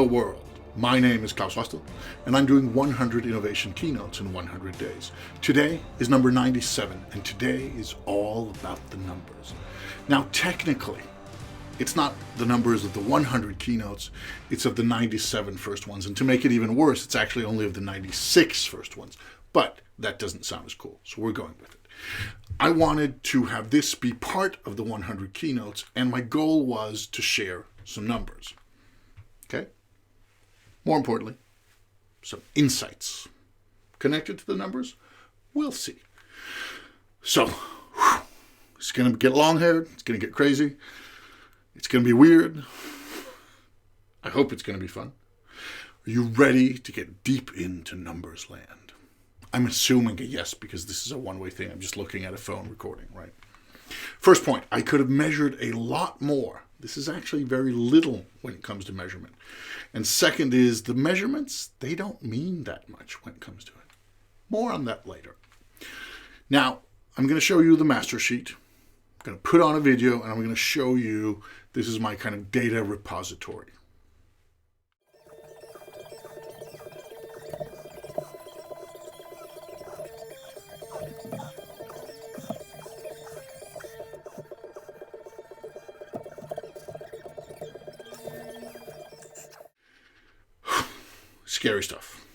Hello world, my name is Klaus Hostel, and I'm doing 100 innovation keynotes in 100 days. Today is number 97, and today is all about the numbers. Now technically, it's not the numbers of the 100 keynotes, it's of the 97 first ones, and to make it even worse, it's actually only of the 96 first ones, but that doesn't sound as cool, so we're going with it. I wanted to have this be part of the 100 keynotes, and my goal was to share some numbers. Okay? More importantly, some insights connected to the numbers. We'll see. So, it's going to get long-haired. It's going to get crazy. It's going to be weird. I hope it's going to be fun. Are you ready to get deep into numbers land? I'm assuming a yes because this is a one-way thing. I'm just looking at a phone recording, right? First point, I could have measured a lot more. This is actually very little when it comes to measurement. And second is the measurements, they don't mean that much when it comes to it. More on that later. Now, I'm going to show you the master sheet. I'm going to put on a video and I'm going to show you, this is my kind of data repository. Scary stuff.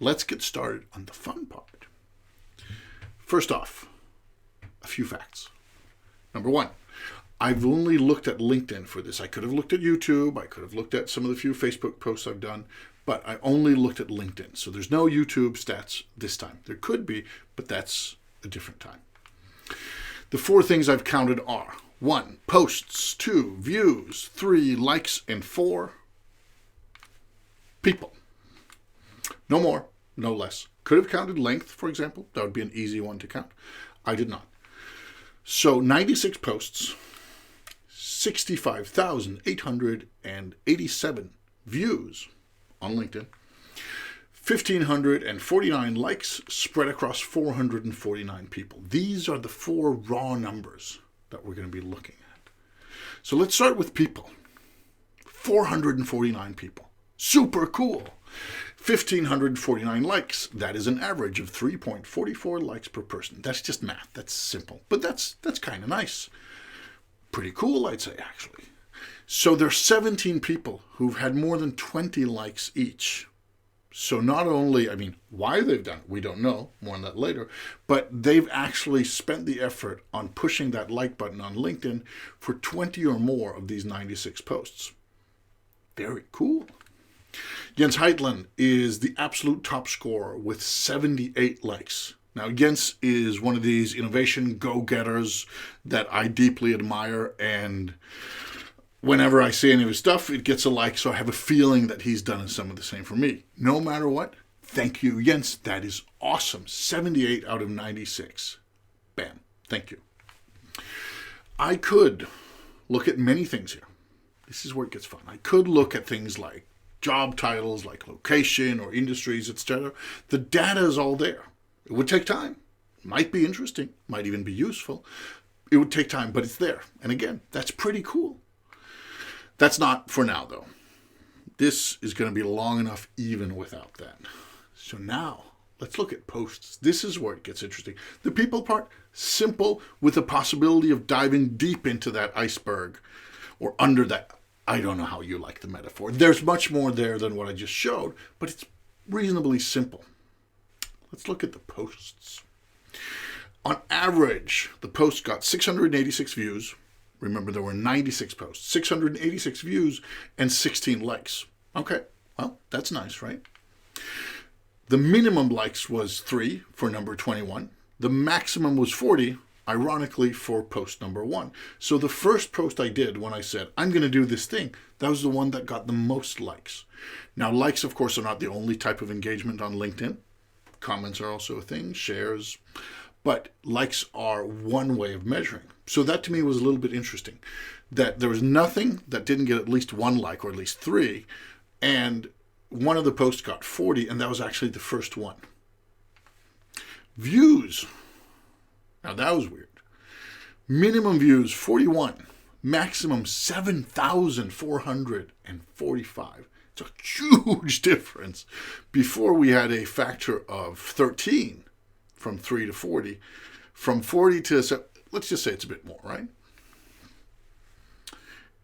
Let's get started on the fun part. First off, a few facts. Number one, I've only looked at LinkedIn for this. I could have looked at YouTube. I could have looked at some of the few Facebook posts I've done, but I only looked at LinkedIn. So there's no YouTube stats this time. There could be, but that's a different time. The four things I've counted are 1, posts, 2, views, 3, likes, and 4, people. No more, no less. Could have counted length, for example. That would be an easy one to count. I did not. So 96 posts, 65,887 views on LinkedIn, 1,549 likes spread across 449 people. These are the 4 raw numbers that we're going to be looking at. So let's start with people. 449 people. Super cool. 1,549 likes. That is an average of 3.44 likes per person. That's just math. That's simple. But that's kind of nice. Pretty cool, I'd say, actually. So there's 17 people who've had more than 20 likes each. So not only, why they've done it, we don't know. More on that later. But they've actually spent the effort on pushing that like button on LinkedIn for 20 or more of these 96 posts. Very cool. Jens Heitland is the absolute top scorer with 78 likes. Now, Jens is one of these innovation go-getters that I deeply admire, and whenever I see any of his stuff, it gets a like, so I have a feeling that he's done some of the same for me. No matter what, thank you, Jens. That is awesome. 78 out of 96. Bam. Thank you. I could look at many things here. This is where it gets fun. I could look at things like job titles, like location or industries, etc. The data is all there. It would take time. Might be interesting. Might even be useful. It would take time, but it's there. And again, that's pretty cool. That's not for now, though. This is going to be long enough even without that. So now, let's look at posts. This is where it gets interesting. The people part, simple, with the possibility of diving deep into that iceberg or under that. I don't know how you like the metaphor. There's much more there than what I just showed, but it's reasonably simple. Let's look at the posts. On average, the post got 686 views. Remember, there were 96 posts. 686 views and 16 likes. Okay, well, that's nice, right? The minimum likes was 3 for number 21. The maximum was 40, ironically, for post number 1. So the first post I did when I said, I'm going to do this thing, that was the one that got the most likes. Now, likes, of course, are not the only type of engagement on LinkedIn. Comments are also a thing, shares. But likes are one way of measuring. So that to me was a little bit interesting, that there was nothing that didn't get at least 1 like, or at least 3, and one of the posts got 40, and that was actually the first one. Views. Now that was weird. Minimum views, 41. maximum 7,445. It's a huge difference. Before we had a factor of 13 from 3 to 40. From 40 to, let's just say it's a bit more, right?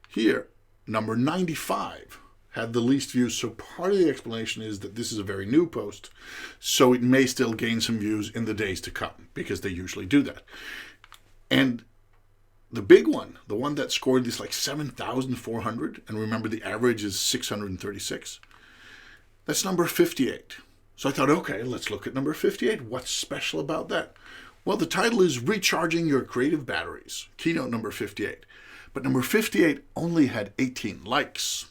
Here, number 95 had the least views. So part of the explanation is that this is a very new post. So it may still gain some views in the days to come, because they usually do that. And the big one, the one that scored this like 7,400, and remember the average is 636, that's number 58. So I thought, okay, let's look at number 58. What's special about that? Well, the title is Recharging Your Creative Batteries, keynote number 58. But number 58 only had 18 likes.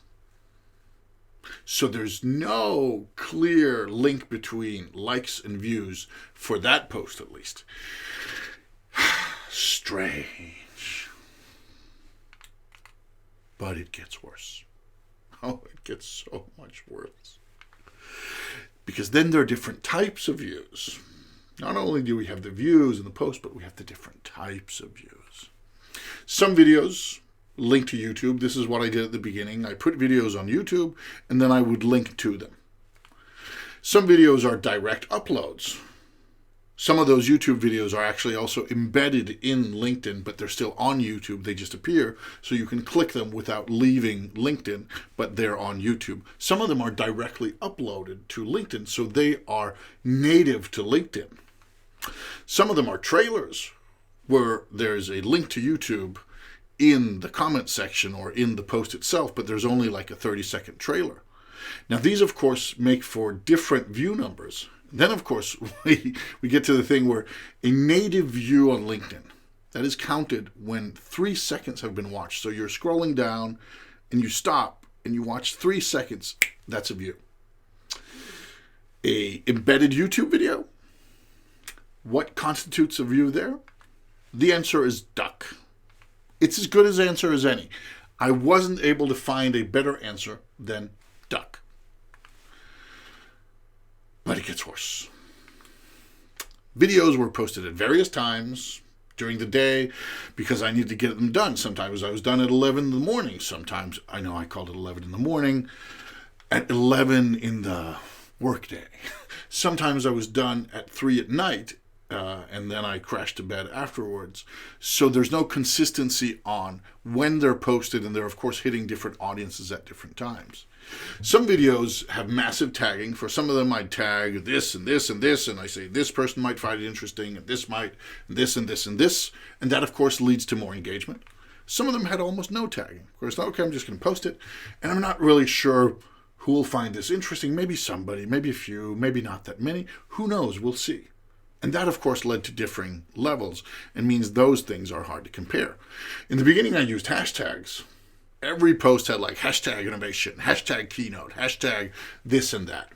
So there's no clear link between likes and views for that post, at least. Strange. But it gets worse. Oh, it gets so much worse. Because then there are different types of views. Not only do we have the views in the post, but we have the different types of views. Some videos link to YouTube. This is what I did at the beginning. I put videos on YouTube, and then I would link to them. Some videos are direct uploads. Some of those YouTube videos are actually also embedded in LinkedIn, but they're still on YouTube. They just appear, so you can click them without leaving LinkedIn, but they're on YouTube. Some of them are directly uploaded to LinkedIn, so they are native to LinkedIn. Some of them are trailers, where there's a link to YouTube in the comment section or in the post itself, but there's only like a 30-second trailer. Now, these, of course, make for different view numbers. Then, of course, we get to the thing where a native view on LinkedIn, that is counted when 3 seconds have been watched. So you're scrolling down and you stop and you watch 3 seconds, that's a view. A embedded YouTube video, what constitutes a view there? The answer is duck. It's as good an answer as any. I wasn't able to find a better answer than duck. But it gets worse. Videos were posted at various times during the day because I needed to get them done. Sometimes I was done at 11 in the morning. Sometimes, I know I called it 11 in the morning, at 11 in the workday. Sometimes I was done at 3 at night, and then I crashed to bed afterwards. So there's no consistency on when they're posted, and they're, of course, hitting different audiences at different times. Some videos have massive tagging. For some of them, I tag this and this and this, and I say this person might find it interesting, and this might, and this and this and this, and that, of course, leads to more engagement. Some of them had almost no tagging. Of course, okay, I'm just going to post it, and I'm not really sure who will find this interesting. Maybe somebody, maybe a few, maybe not that many. Who knows? We'll see. And that, of course, led to differing levels and means those things are hard to compare. In the beginning, I used hashtags. Every post had like hashtag innovation, hashtag keynote, hashtag this and that.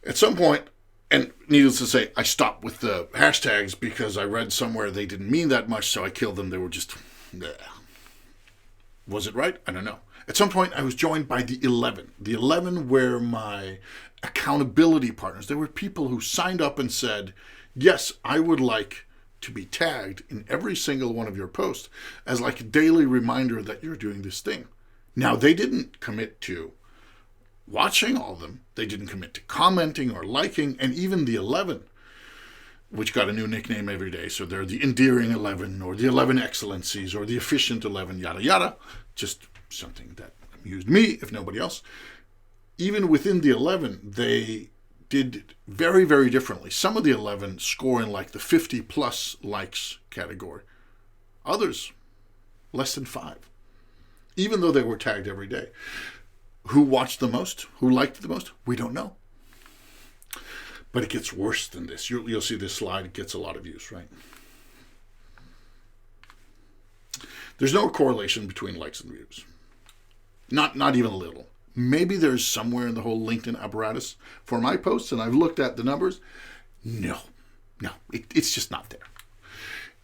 At some point, and needless to say, I stopped with the hashtags because I read somewhere they didn't mean that much, so I killed them. They were just, bleh. Was it right? I don't know. At some point, I was joined by the 11. The 11 were my accountability partners. They were people who signed up and said, yes, I would like to be tagged in every single one of your posts as like a daily reminder that you're doing this thing. Now, they didn't commit to watching all of them. They didn't commit to commenting or liking, and even the 11, which got a new nickname every day. So they're the endearing 11 or the 11 excellencies or the efficient 11, yada, yada. Just something that amused me, if nobody else. Even within the 11, they did very, very differently. Some of the 11 score in like the 50 plus likes category. Others, less than 5. Even though they were tagged every day. Who watched the most? Who liked it the most? We don't know. But it gets worse than this. You'll see this slide. It gets a lot of views, right? There's no correlation between likes and views. Not even a little. Maybe there's somewhere in the whole LinkedIn apparatus for my posts, and I've looked at the numbers. No, it's just not there.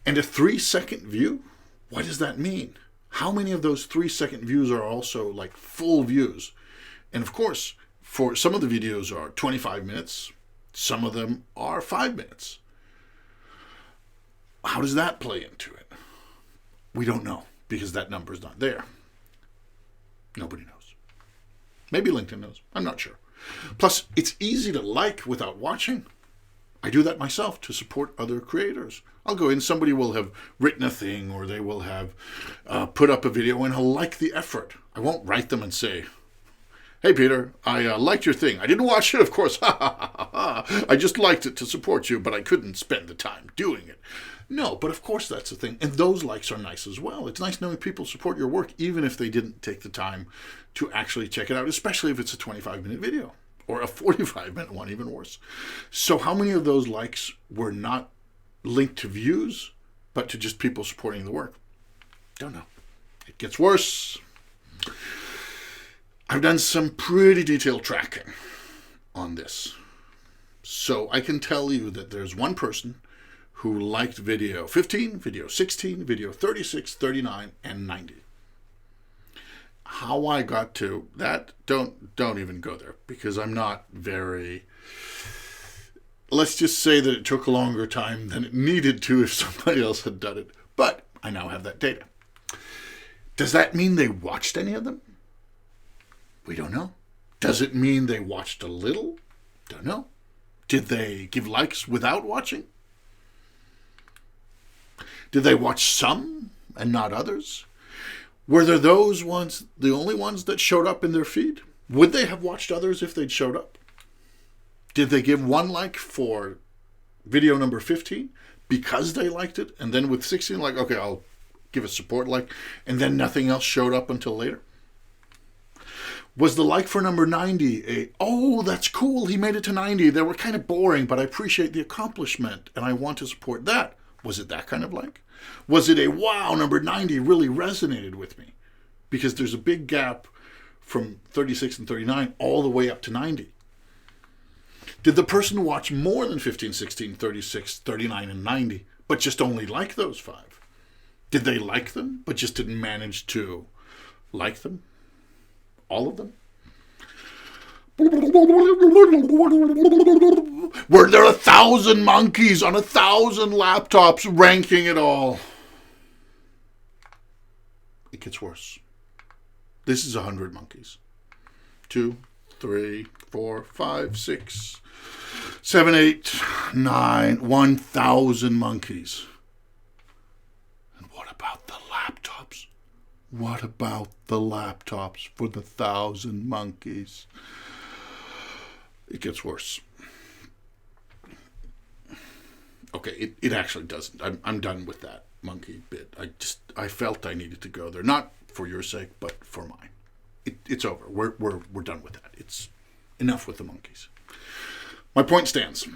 And a 3-second view, what does that mean? How many of those 3-second views are also like full views? And of course, for some of the videos are 25 minutes, some of them are 5 minutes. How does that play into it? We don't know. because that number is not there. Nobody knows. Maybe LinkedIn knows. I'm not sure. Plus, it's easy to like without watching. I do that myself to support other creators. I'll go in, somebody will have written a thing, or they will have put up a video, and I'll like the effort. I won't write them and say, "Hey, Peter, I liked your thing. I didn't watch it, of course. I just liked it to support you, but I couldn't spend the time doing it." No, but of course that's the thing. And those likes are nice as well. It's nice knowing people support your work, even if they didn't take the time to actually check it out, especially if it's a 25-minute video or a 45-minute one, even worse. So how many of those likes were not linked to views, but to just people supporting the work? Don't know. It gets worse. I've done some pretty detailed tracking on this. So I can tell you that there's one person who liked video 15, video 16, video 36, 39, and 90. How I got to that, don't even go there, because I'm not very... Let's just say that it took a longer time than it needed to if somebody else had done it. But I now have that data. Does that mean they watched any of them? We don't know. Does it mean they watched a little? Don't know. Did they give likes without watching? Did they watch some and not others? Were there those ones, the only ones that showed up in their feed? Would they have watched others if they'd showed up? Did they give one like for video number 15 because they liked it? And then with 16, like, okay, I'll give a support like, and then nothing else showed up until later? Was the like for number 90 oh, that's cool, he made it to 90. They were kind of boring, but I appreciate the accomplishment and I want to support that. Was it that kind of like? Was it a, wow, number 90 really resonated with me? Because there's a big gap from 36 and 39 all the way up to 90. Did the person watch more than 15, 16, 36, 39, and 90, but just only like those 5? Did they like them, but just didn't manage to like them? All of them? Were there 1,000 monkeys on 1,000 laptops ranking it all? It gets worse. This is 100 monkeys. 2, 3, 4, 5, 6, 7, 8, 9, 1,000 monkeys. And what about the laptops? What about the laptops for the 1,000 monkeys? It gets worse. Okay, it actually doesn't. I'm done with that monkey bit. I felt I needed to go there, not for your sake, but for mine. It's over. We're done with that. It's enough with the monkeys. My point stands.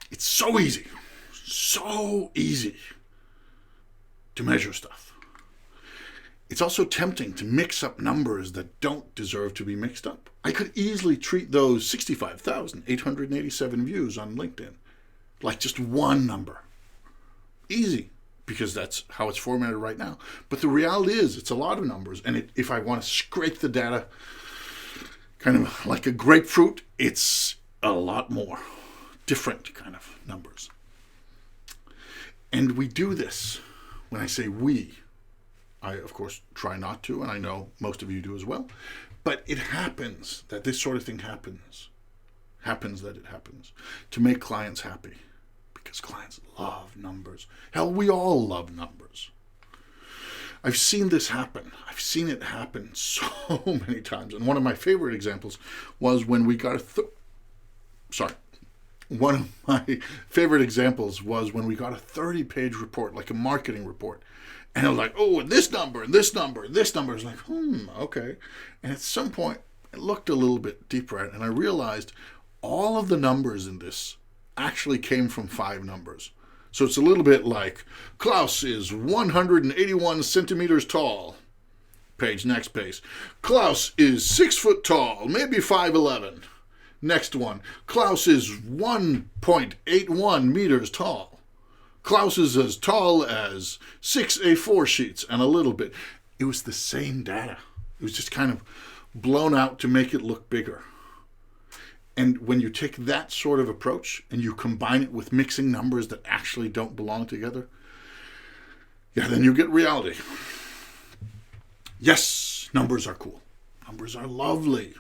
It's so easy to measure stuff. It's also tempting to mix up numbers that don't deserve to be mixed up. I could easily treat those 65,887 views on LinkedIn like just one number. Easy, because that's how it's formatted right now. But the reality is, it's a lot of numbers. And if I want to scrape the data kind of like a grapefruit, it's a lot more different kind of numbers. And we do this. When I say we, I, of course, try not to, and I know most of you do as well. But it happens that this sort of thing happens to make clients happy, because clients love numbers. Hell, we all love numbers. I've seen this happen. I've seen it happen so many times. And one of my favorite examples was when we got one of my favorite examples was when we got a 30-page report, like a marketing report. And it was like, oh, and this number, and this number, and this number. It's like, okay. And at some point, I looked a little bit deeper at it, and I realized all of the numbers in this actually came from 5 numbers. So it's a little bit like, Klaus is 181 centimeters tall. Next page. Klaus is 6 foot tall, maybe 5'11". Next one. Klaus is 1.81 meters tall. Klaus is as tall as 6 A4 sheets and a little bit. It was the same data. It was just kind of blown out to make it look bigger. And when you take that sort of approach and you combine it with mixing numbers that actually don't belong together, then you get reality. Yes, numbers are cool. Numbers are lovely.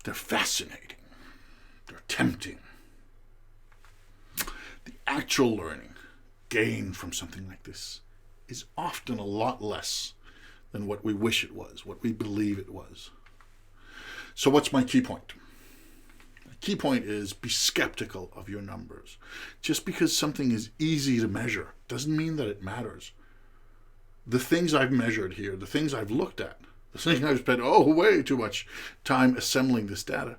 They're fascinating. They're tempting. The actual learning gained from something like this is often a lot less than what we wish it was, what we believe it was. So what's my key point? My key point is be skeptical of your numbers. Just because something is easy to measure doesn't mean that it matters. The things I've measured here, the things I've looked at, the things I've spent way too much time assembling this data,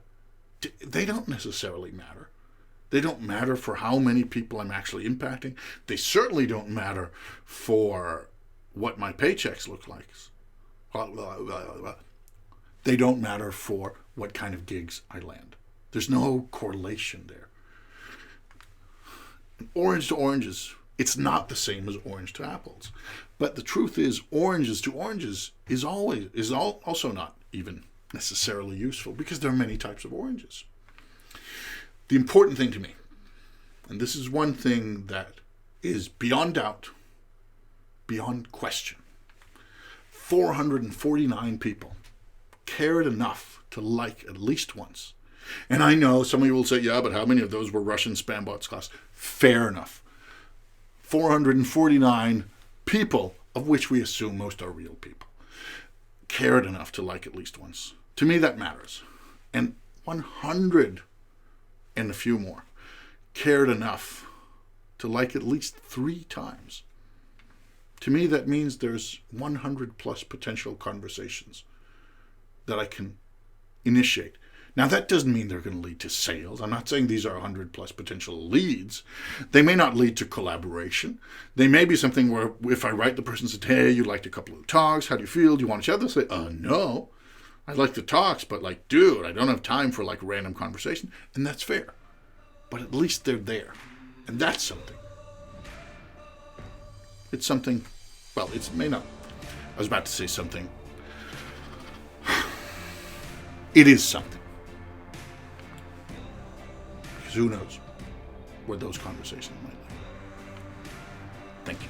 they don't necessarily matter. They don't matter for how many people I'm actually impacting. They certainly don't matter for what my paychecks look like. They don't matter for what kind of gigs I land. There's no correlation there. Orange to oranges, it's not the same as orange to apples. But the truth is, oranges to oranges is also not even necessarily useful because there are many types of oranges. The important thing to me, and this is one thing that is beyond doubt, beyond question, 449 people cared enough to like at least once. And I know some of you will say, yeah, but how many of those were Russian spam bots class? Fair enough. 449 people, of which we assume most are real people, cared enough to like at least once. To me, that matters. And 100 and a few more cared enough to like at least 3 times. To me, that means there's 100 plus potential conversations that I can initiate. Now, that doesn't mean they're going to lead to sales. I'm not saying these are 100 plus potential leads. They may not lead to collaboration. They may be something where if I write the person and say, hey, you liked a couple of talks, how do you feel? Do you want to chat? They'll say, no, I like the talks, but dude, I don't have time for random conversation. And that's fair. But at least they're there. And that's something. It's something, well, it may not. I was about to say something. It is something. Because who knows where those conversations might lead. Thank you.